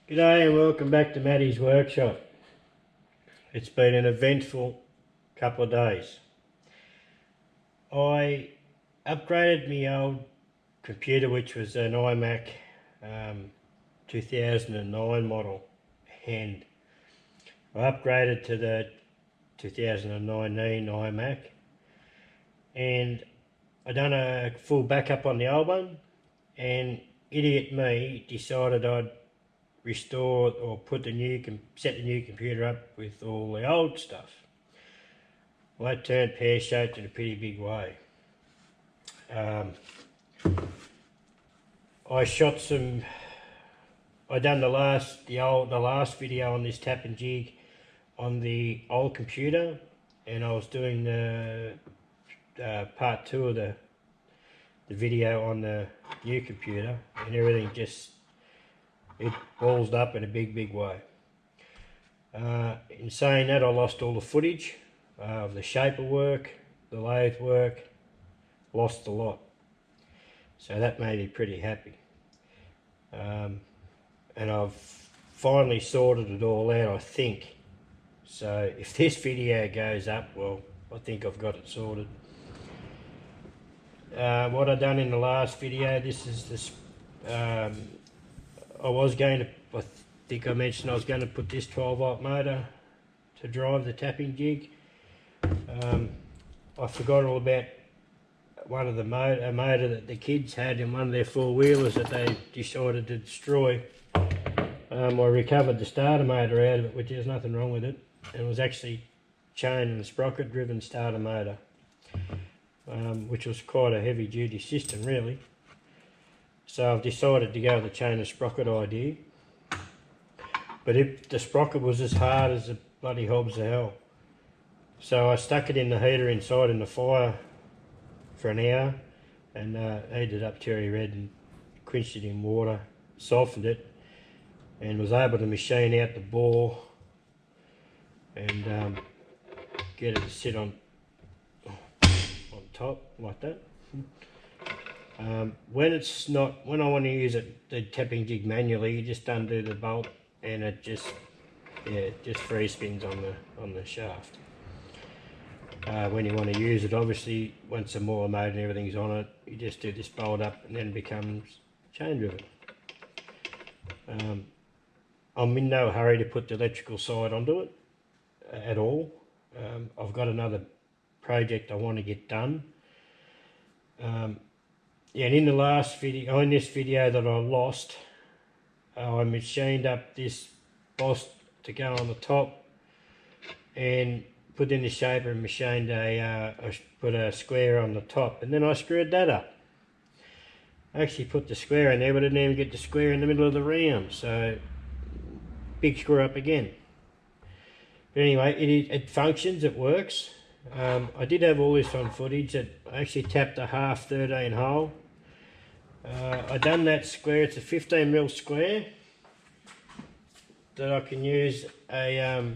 G'day and welcome back to Matty's workshop. It's been an eventful couple of days. I upgraded my old computer, which was an iMac 2009 model, and I upgraded to the 2019 iMac, and I done a full backup on the old one, and idiot me decided I'd restore or set the new computer up with all the old stuff. Well, that turned pear-shaped in a pretty big way. I done the last video on this tap and jig on the old computer, and I was doing the part 2 of the video on the new computer, and everything it ballsed up in a big way. In saying that, I lost all the footage of the shaper work, the lathe work, lost a lot. So that made me pretty happy. And I've finally sorted it all out, I think. So if this video goes up, well, I think I've got it sorted. What I done in the last video, this is this. I think I mentioned I was going to put this 12-volt motor to drive the tapping jig. I forgot all about one of the a motor that the kids had in one of their four-wheelers that they decided to destroy. I recovered the starter motor out of it, which there's nothing wrong with it. And it was actually chain and sprocket driven starter motor, which was quite a heavy-duty system really. So I've decided to go with the chain and sprocket idea. But the sprocket was as hard as the bloody hobs of hell. So I stuck it in the heater inside in the fire for an hour, and heated up cherry red and quenched it in water, softened it, and was able to machine out the bore and get it to sit on top like that. When I want to use the tapping jig manually, you just undo the bolt and it just free spins on the shaft. When you want to use it, obviously once the motor mode and everything's on it, you just do this bolt up and then it becomes chain driven. I'm in no hurry to put the electrical side onto it at all. I've got another project I want to get done. And in the last video, in this video that I lost, I machined up this boss to go on the top and put in the shaper and machined put a square on the top, and then I screwed that up. I actually put the square in there, but I didn't even get the square in the middle of the round, so big screw up again. But anyway, it functions, it works. I did have all this on footage. I actually tapped a half 13 hole. I done that square. It's a 15mm square that I can use a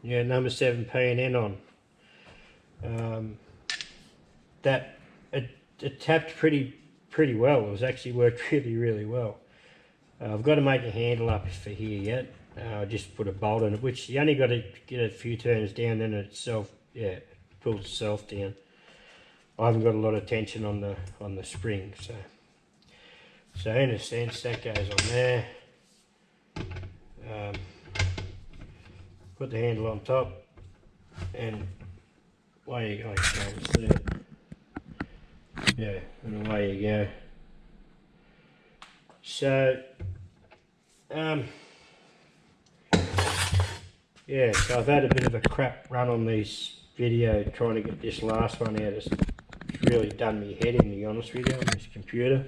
number 7 P&N on. That it tapped pretty well. It was actually worked really well. I've got to make a handle up for here yet. I just put a bolt in it, which you only got to get a few turns down, then it pulls itself down. I haven't got a lot of tension on the spring, so in a sense that goes on there. Put the handle on top, and away you go. Yeah, and away you go. So yeah, so I've had a bit of a crap run on this video trying to get this last one out. It's really done me head in, to be honest with you, on this computer.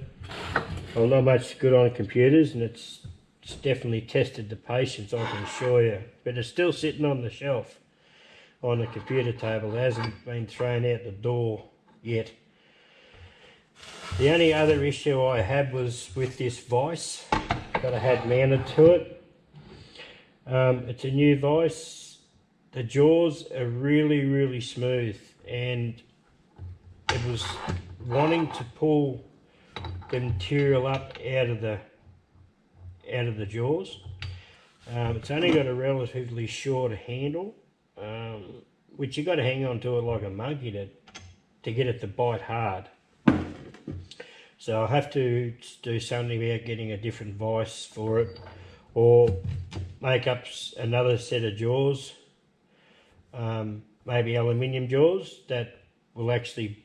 I'm not much good on computers, and it's definitely tested the patience, I can assure you. But it's still sitting on the shelf on the computer table. It hasn't been thrown out the door yet. The only other issue I had was with this vise that I had mounted to it. It's a new vise. The jaws are really smooth, and it was wanting to pull the material up out of the out of the jaws. It's only got a relatively short handle, which you've got to hang on to it like a monkey to get it to bite hard. So I'll have to do something about getting a different vise for it, or make up another set of jaws, maybe aluminium jaws that will actually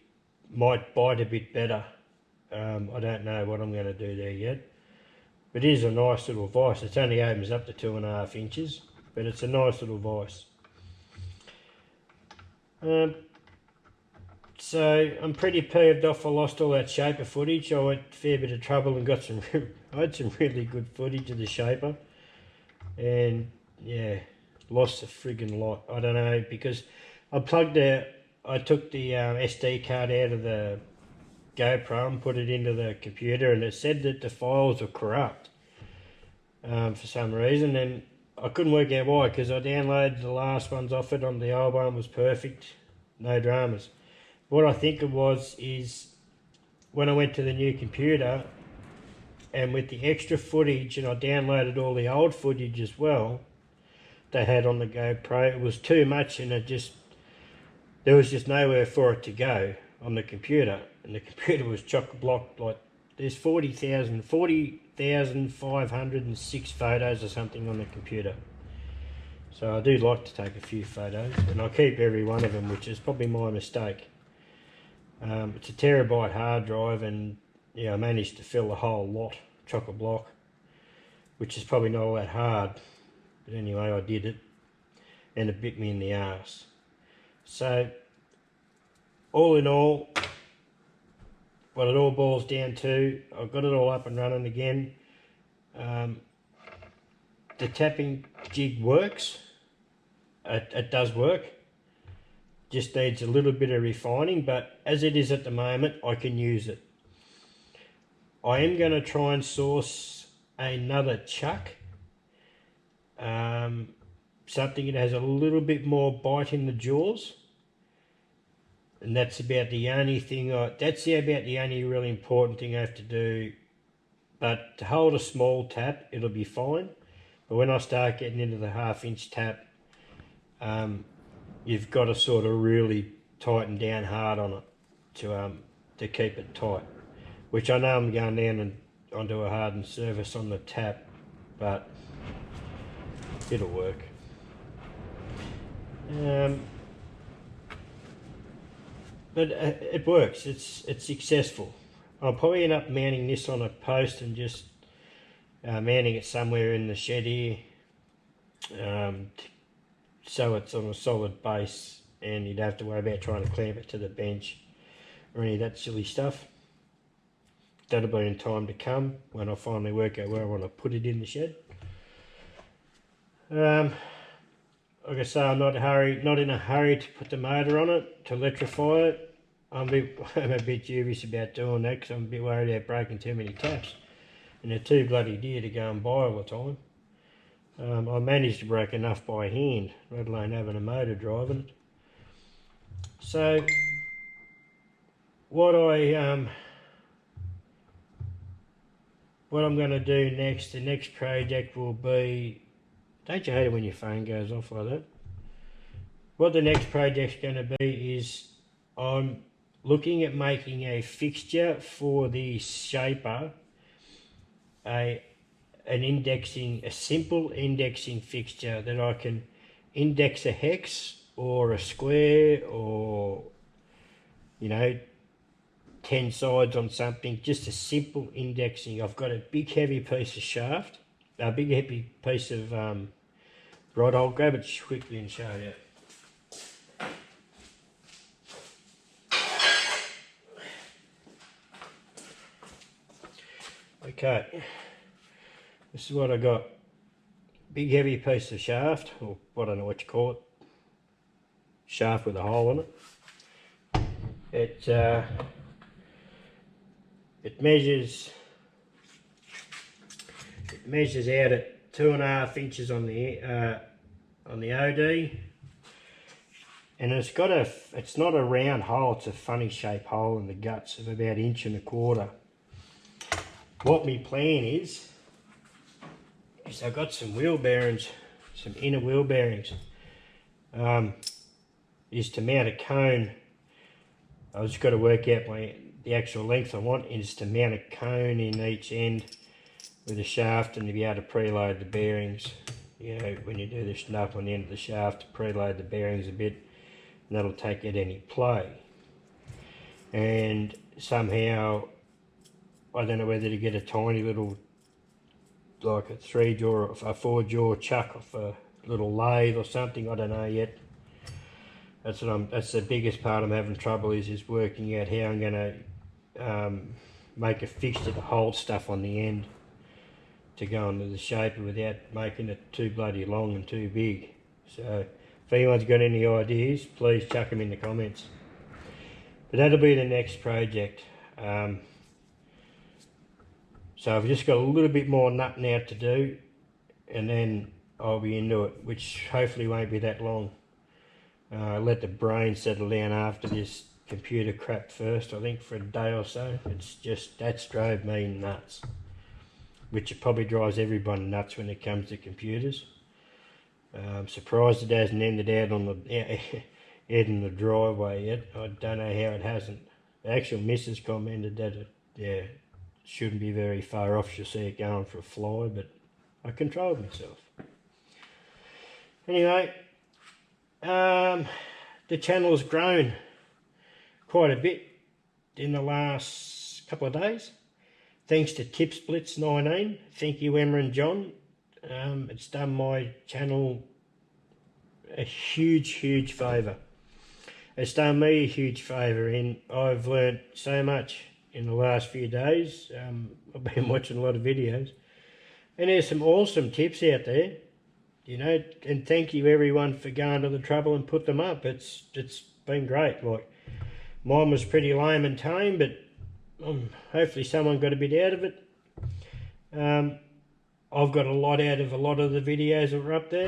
might bite a bit better. I don't know what I'm going to do there yet, but it is a nice little vise. It only opens up to 2.5 inches, but it's a nice little vise. So I'm pretty peeved off. I lost all that Shaper footage. I went a fair bit of trouble and got some. I had some really good footage of the Shaper, and yeah, lost a friggin' lot. I don't know, because I took the SD card out of the GoPro and put it into the computer, and it said that the files were corrupt for some reason, and I couldn't work out why, because I downloaded the last ones off it. On the old one was perfect, no dramas. What I think it was is when I went to the new computer, and with the extra footage, and I downloaded all the old footage as well they had on the GoPro, it was too much, and there was just nowhere for it to go on the computer, and the computer was chock-a-block. Like, there's 40,506 photos or something on the computer. So I do like to take a few photos, and I keep every one of them, which is probably my mistake. It's a terabyte hard drive, and yeah, I managed to fill the whole lot, chock-a-block, which is probably not all that hard, but anyway, I did it, and it bit me in the arse. So all in all, what it all boils down to, I've got it all up and running again. The tapping jig works. It does work. Just needs a little bit of refining, but as it is at the moment, I can use it. I am going to try and source another chuck. Something that has a little bit more bite in the jaws. And that's about the only thing, that's about the only really important thing I have to do. But to hold a small tap, it'll be fine. But when I start getting into the 1/2 inch tap, you've got to sort of really tighten down hard on it to keep it tight. Which I know I'm going down and onto a hardened surface on the tap, but it'll work. But it works. It's successful. I'll probably end up mounting this on a post and just mounting it somewhere in the shed here, so it's on a solid base, and you'd have to worry about trying to clamp it to the bench or any of that silly stuff. That'll be in time to come when I finally work out where I want to put it in the shed. Like I say, I'm not in a hurry to put the motor on it, to electrify it. I'm a bit dubious about doing that, because I'm a bit worried about breaking too many taps. And they're too bloody dear to go and buy all the time. I managed to break enough by hand, let alone having a motor driving it. So, what I'm going to do next, the next project will be, don't you hate it when your phone goes off like that? What the next project's going to be is, I'm looking at making a fixture for the Shaper, a simple indexing fixture that I can index a hex or a square, or 10 sides on something, just a simple indexing. I've got a big heavy piece of shaft, a big heavy piece of rod. I'll grab it quickly and show you. Okay, this is what I got. Big heavy piece of shaft, or I don't know what you call it. Shaft with a hole in it. It measures out at 2.5 inches on the OD, and it's not a round hole, it's a funny shaped hole in the guts of about 1.25 inches. What my plan is is I've got some wheel bearings, some inner wheel bearings. Is to mount a cone. I've just got to work out the actual length I want is to mount a cone in each end with a shaft, and to be able to preload the bearings. You know, when you do the snuff on the end of the shaft, to preload the bearings a bit, and that'll take it any play. And somehow, I don't know whether to get a tiny little, like a 3-jaw or a 4-jaw chuck off a little lathe or something, I don't know yet. That's the biggest part I'm having trouble is working out how I'm going to make a fixture to hold stuff on the end to go into the shaper without making it too bloody long and too big. So if anyone's got any ideas, please chuck them in the comments. But that'll be the next project. So I've just got a little bit more nutting out to do, and then I'll be into it, which hopefully won't be that long. Let the brain settle down after this computer crap first, I think, for a day or so. It's just, that's drove me nuts, which it probably drives everyone nuts when it comes to computers. I'm surprised it hasn't ended out on the in the driveway yet. I don't know how it hasn't. The actual missus commented that it shouldn't be very far off. She'll see it going for a fly, but I controlled myself. Anyway, the channel has grown quite a bit in the last couple of days, thanks to TipSplits19. Thank you, Emma and John. It's done my channel a huge favour. It's done me a huge favour, and I've learnt so much in the last few days. I've been watching a lot of videos, and there's some awesome tips out there, you know, and thank you everyone for going to the trouble and put them up. It's been great. Like, mine was pretty lame and tame, but hopefully someone got a bit out of it. I've got a lot out of a lot of the videos that were up there.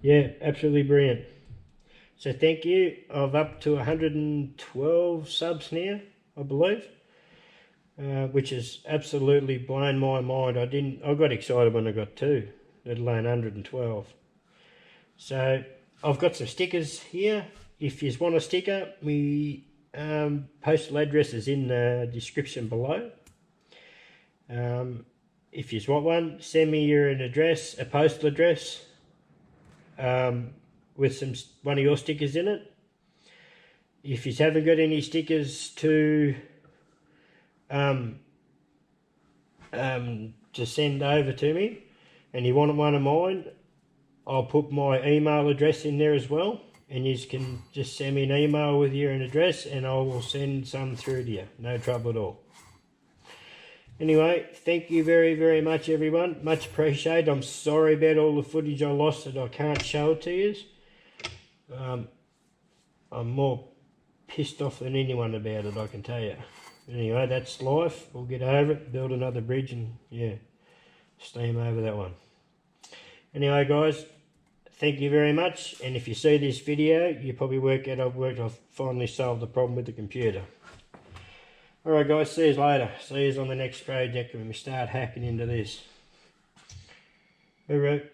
Yeah, absolutely brilliant. So thank you. I'm up to 112 subs now, I believe, which has absolutely blown my mind. I got excited when I got 2, let alone 112. So I've got some stickers here. If you want a sticker, my postal address is in the description below. If you want one, send me an address, a postal address, with one of your stickers in it. If you haven't got any stickers to send over to me, and you want one of mine, I'll put my email address in there as well, and you can just send me an email with your address, and I will send some through to you. No trouble at all. Anyway, thank you very much, everyone. Much appreciated. I'm sorry about all the footage I lost that I can't show it to you. I'm more pissed off than anyone about it, I can tell you. Anyway, that's life. We'll get over it, build another bridge, and yeah, steam over that one. Anyway, guys, thank you very much. And if you see this video, you probably work out I've finally solved the problem with the computer. Alright guys, see you later. See you on the next project when we start hacking into this. Alright.